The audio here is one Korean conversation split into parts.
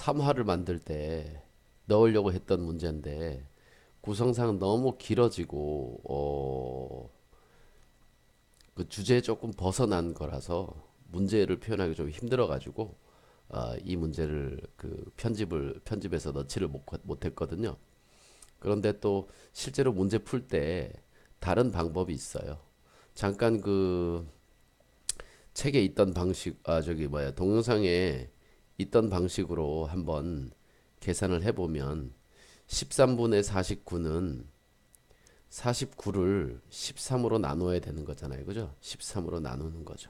3화를 만들 때 넣으려고 했던 문제인데 구성상 너무 길어지고 그 주제에 조금 벗어난 거라서 문제를 표현하기 좀 힘들어 가지고 이 문제를 그 편집해서 넣지를 못했거든요. 그런데 또 실제로 문제 풀 때 다른 방법이 있어요. 잠깐 그 책에 있던 방식, 저기 뭐야, 동영상에 있던 방식으로 한번 계산을 해보면 13분의 49는 49를 13으로 나눠야 되는 거잖아요. 그죠? 13으로 나누는 거죠.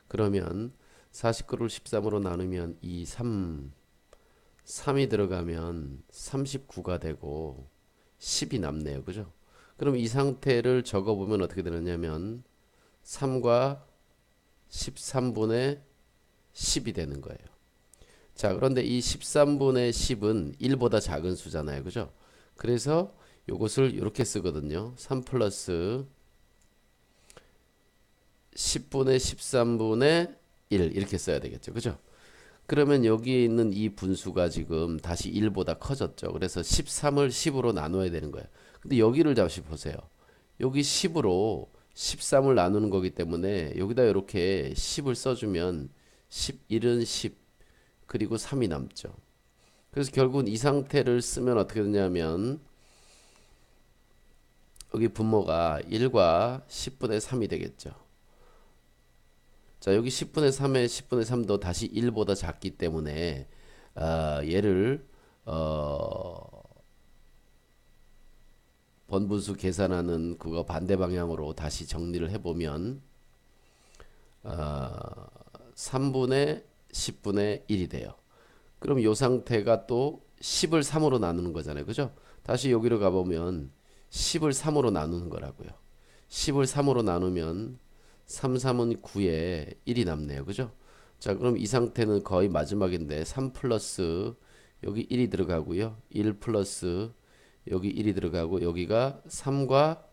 그러면 49를 13으로 나누면 이 3이 들어가면 39가 되고 10이 남네요. 그죠? 그럼 이 상태를 적어보면 어떻게 되느냐면 3과 13분의 10이 되는 거예요. 자, 그런데 이 13분의 10은 1보다 작은 수잖아요. 그죠? 그래서 이것을 이렇게 쓰거든요. 3 플러스 10분의 13분의 1 이렇게 써야 되겠죠. 그죠? 그러면 여기에 있는 이 분수가 지금 다시 1보다 커졌죠. 그래서 13을 10으로 나눠야 되는 거예요. 근데 여기를 다시 보세요. 여기 10으로 13을 나누는 거기 때문에 여기다 이렇게 10을 써주면 11은 10 그리고 3이 남죠. 그래서 결국은 이 상태를 쓰면 어떻게 되냐면 여기 분모가 1과 10분의 3이 되겠죠. 자, 여기 10분의 3에 10분의 3도 다시 1보다 작기 때문에 얘를 번분수 계산하는 그거 반대 방향으로 다시 정리를 해보면 3분의 10분의 1이 돼요. 그럼 이 상태가 또 10을 3으로 나누는 거잖아요. 그죠? 다시 여기로 가보면 10을 3으로 나누는 거라고요. 10을 3으로 나누면 3, 3은 9에 1이 남네요. 그죠? 자, 그럼 이 상태는 거의 마지막인데 3 플러스 여기 1이 들어가고요. 1 플러스 여기 1이 들어가고 여기가 3과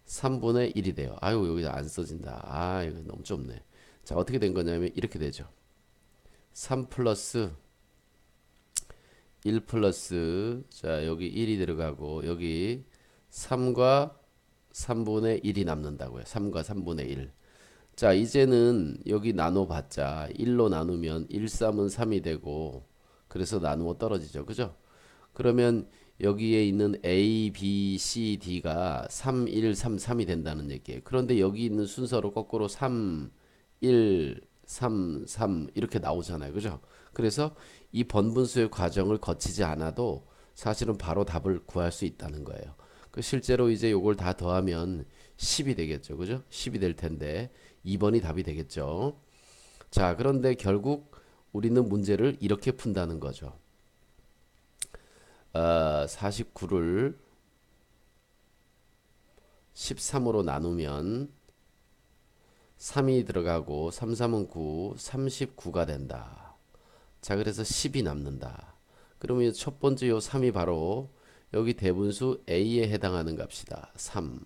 3분의 1이 돼요. 아유, 여기 안 써진다. 아, 이거 너무 좁네. 자, 어떻게 된 거냐면 이렇게 되죠. 3 플러스 1 플러스 자 여기 1이 들어가고 여기 3과 3분의 1이 남는다고요. 3과 3분의 1. 자 이제는 여기 나눠봤자 1로 나누면 1, 3은 3이 되고 그래서 나누어 떨어지죠. 그죠? 그러면 여기에 있는 A, B, C, D가 3, 1, 3, 3이 된다는 얘기예요. 그런데 여기 있는 순서로 거꾸로 3, 1, 3, 3 이렇게 나오잖아요. 그죠? 그래서 이 번분수의 과정을 거치지 않아도 사실은 바로 답을 구할 수 있다는 거예요. 그 실제로 이제 요걸 다 더하면 10이 되겠죠. 그죠? 10이 될 텐데 2번이 답이 되겠죠. 자, 그런데 결국 우리는 문제를 이렇게 푼다는 거죠. 49를 13으로 나누면 3이 들어가고 3, 3은 9, 39가 된다. 자, 그래서 10이 남는다. 그러면 첫 번째 요 3이 바로 여기 대분수 A에 해당하는 값이다. 3.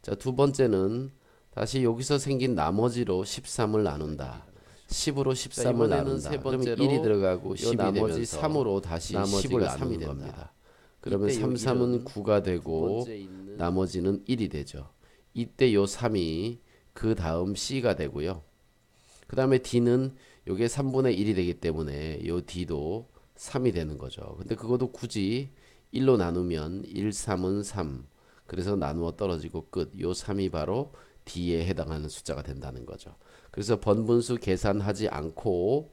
자, 두 번째는 다시 여기서 생긴 나머지로 13을 나눈다. 10으로 13을 나눈다. 세 번째로 1이 들어가고 10이 나머지 되면서 3으로 다시 10을 나누는 겁니다. 그러면 3, 3은 9가 되고 나머지는 1이 되죠. 이때 요 3이 그 다음 C가 되고요. 그 다음에 D는 요게 3분의 1이 되기 때문에 요 D도 3이 되는 거죠. 근데 그것도 굳이 1로 나누면 1, 3은 3. 그래서 나누어 떨어지고 끝. 요 3이 바로 D에 해당하는 숫자가 된다는 거죠. 그래서 번분수 계산하지 않고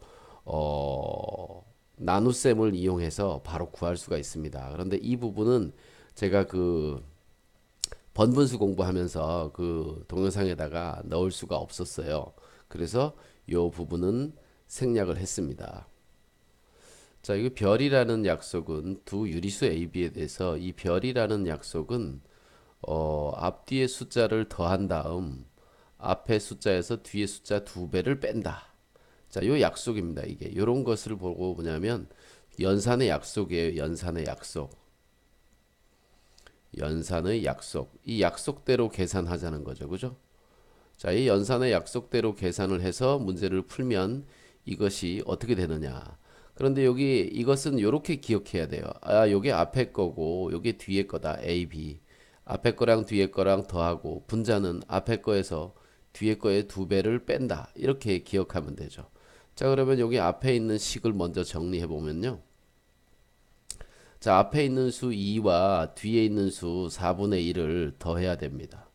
나눗셈을 이용해서 바로 구할 수가 있습니다. 그런데 이 부분은 제가 그 번분수 공부하면서 그 동영상에다가 넣을 수가 없었어요. 그래서 이 부분은 생략을 했습니다. 자, 이 별이라는 약속은 두 유리수 AB에 대해서 이 별이라는 약속은 앞뒤의 숫자를 더한 다음 앞의 숫자에서 뒤의 숫자 두 배를 뺀다. 자, 요 약속입니다. 이게 이런 것을 보고 뭐냐면 연산의 약속이에요. 연산의 약속. 연산의 약속. 이 약속대로 계산하자는 거죠. 그죠? 자, 이 연산의 약속대로 계산을 해서 문제를 풀면 이것이 어떻게 되느냐. 그런데 여기 이것은 이렇게 기억해야 돼요. 아, 요게 앞에 거고 요게 뒤에 거다. A, B. 앞에 거랑 뒤에 거랑 더하고 분자는 앞에 거에서 뒤에 거의 두 배를 뺀다. 이렇게 기억하면 되죠. 자, 그러면 여기 앞에 있는 식을 먼저 정리해 보면요. 자, 앞에 있는 수 2와 뒤에 있는 수 4분의 1을 더해야 됩니다.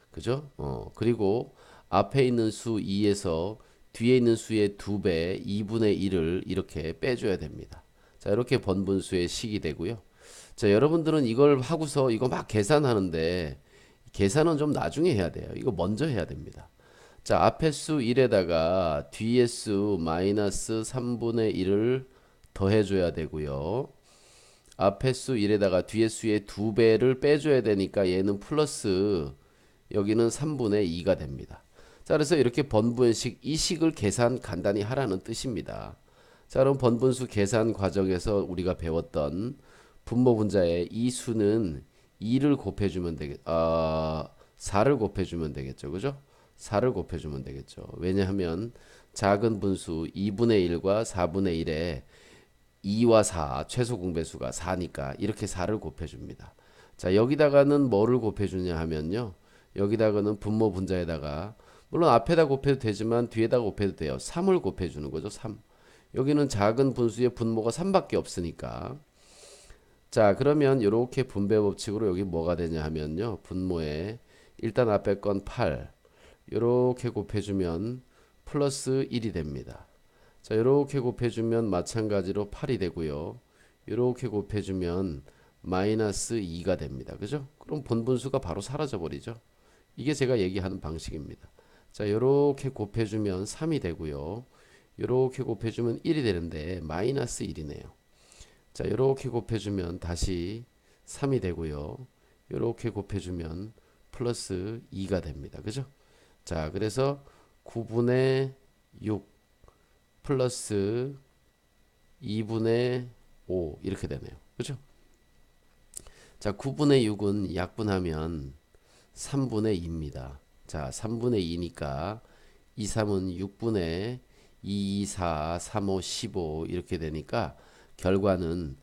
그죠? 그리고 앞에 있는 수 2에서 뒤에 있는 수의 2배 2분의 1을 이렇게 빼줘야 됩니다. 자, 이렇게 번분수의 식이 되고요. 자, 여러분들은 이걸 하고서 이거 막 계산하는데 계산은 좀 나중에 해야 돼요. 이거 먼저 해야 됩니다. 자, 앞에 수 1에다가 뒤에 수 마이너스 3분의 1을 더해줘야 되고요. 앞에 수 1에다가 뒤에 수의 2배를 빼줘야 되니까 얘는 플러스 여기는 3분의 2가 됩니다. 자, 그래서 이렇게 번분식 이 식을 계산 간단히 하라는 뜻입니다. 자, 그럼 번분수 계산 과정에서 우리가 배웠던 분모 분자의 이 수는 2를 곱해주면 되겠, 4를 곱해주면 되겠죠. 그죠? 4를 곱해주면 되겠죠. 왜냐하면 작은 분수 2분의 1과 4분의 1에 2와 4 최소 공배수가 4니까 이렇게 4를 곱해줍니다. 자, 여기다가는 뭐를 곱해주냐 하면요. 여기다가는 분모 분자에다가 물론 앞에다 곱해도 되지만 뒤에다 곱해도 돼요. 3을 곱해주는 거죠. 3. 여기는 작은 분수의 분모가 3밖에 없으니까. 자, 그러면 이렇게 분배 법칙으로 여기 뭐가 되냐 하면요. 분모에 일단 앞에 건 8. 이렇게 곱해주면 플러스 1이 됩니다. 자, 이렇게 곱해주면 마찬가지로 8이 되고요. 이렇게 곱해주면 마이너스 2가 됩니다. 그죠? 그럼 본분수가 바로 사라져 버리죠. 이게 제가 얘기하는 방식입니다. 자, 이렇게 곱해주면 3이 되고요. 이렇게 곱해주면 1이 되는데 마이너스 1이네요. 자, 이렇게 곱해주면 다시 3이 되고요. 이렇게 곱해주면 플러스 2가 됩니다. 그죠? 자, 그래서 9분의 6 플러스 2분의 5 이렇게 되네요. 그죠? 자, 9분의 6은 약분하면 3분의 2입니다. 자, 3분의 2니까 2, 3은 6분의 2, 4, 3, 5, 15 이렇게 되니까 결과는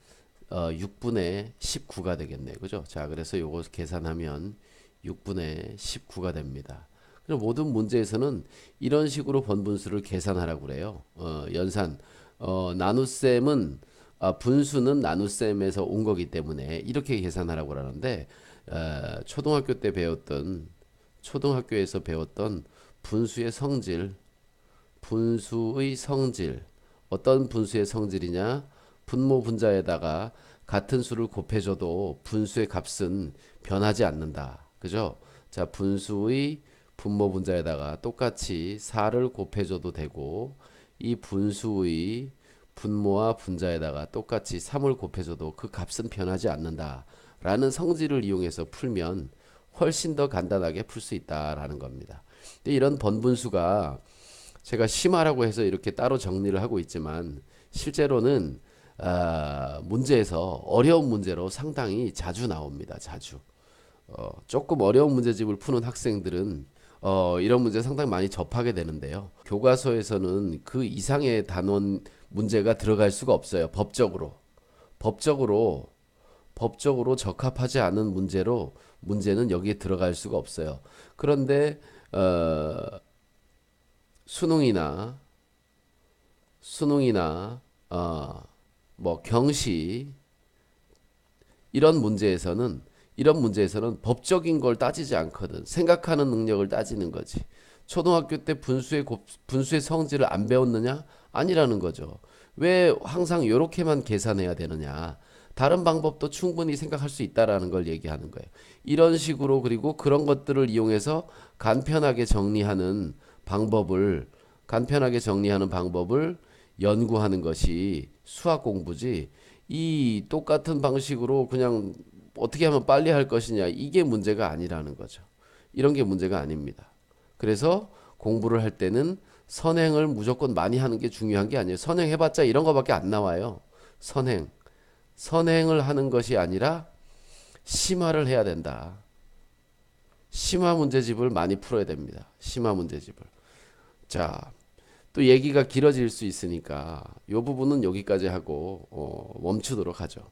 6분의 19가 되겠네요. 그죠? 자, 그래서 요거 계산하면 6분의 19가 됩니다. 그럼 모든 문제에서는 이런 식으로 번분수를 계산하라고 그래요. 연산, 나눗셈은 분수는 나눗셈에서 온 거기 때문에 이렇게 계산하라고 그러는데 초등학교 때 배웠던 초등학교에서 배웠던 분수의 성질, 분수의 성질 어떤 분수의 성질이냐? 분모 분자에다가 같은 수를 곱해줘도 분수의 값은 변하지 않는다. 그죠? 자, 분수의 분모 분자에다가 똑같이 4를 곱해줘도 되고 이 분수의 분모와 분자에다가 똑같이 3을 곱해줘도 그 값은 변하지 않는다 라는 성질을 이용해서 풀면 훨씬 더 간단하게 풀 수 있다라는 겁니다. 근데 이런 번분수가 제가 심화라고 해서 이렇게 따로 정리를 하고 있지만 실제로는 문제에서 어려운 문제로 상당히 자주 나옵니다. 자주. 조금 어려운 문제집을 푸는 학생들은 이런 문제 상당히 많이 접하게 되는데요. 교과서에서는 그 이상의 단원 문제가 들어갈 수가 없어요. 법적으로 적합하지 않은 문제는 여기에 들어갈 수가 없어요. 그런데 수능이나 뭐 경시 이런 문제에서는 법적인 걸 따지지 않거든. 생각하는 능력을 따지는 거지. 초등학교 때 분수의 성질을 안 배웠느냐? 아니라는 거죠. 왜 항상 이렇게만 계산해야 되느냐? 다른 방법도 충분히 생각할 수 있다라는 걸 얘기하는 거예요. 이런 식으로 그리고 그런 것들을 이용해서 간편하게 정리하는 방법을 연구하는 것이 수학 공부지. 이 똑같은 방식으로 그냥 어떻게 하면 빨리 할 것이냐 이게 문제가 아니라는 거죠. 이런 게 문제가 아닙니다. 그래서 공부를 할 때는 선행을 무조건 많이 하는 게 중요한 게 아니에요. 선행해봤자 이런 거밖에 안 나와요. 선행을 하는 것이 아니라 심화를 해야 된다. 심화 문제집을 많이 풀어야 됩니다. 심화 문제집을. 자, 또 얘기가 길어질 수 있으니까 요 부분은 여기까지 하고 멈추도록 하죠.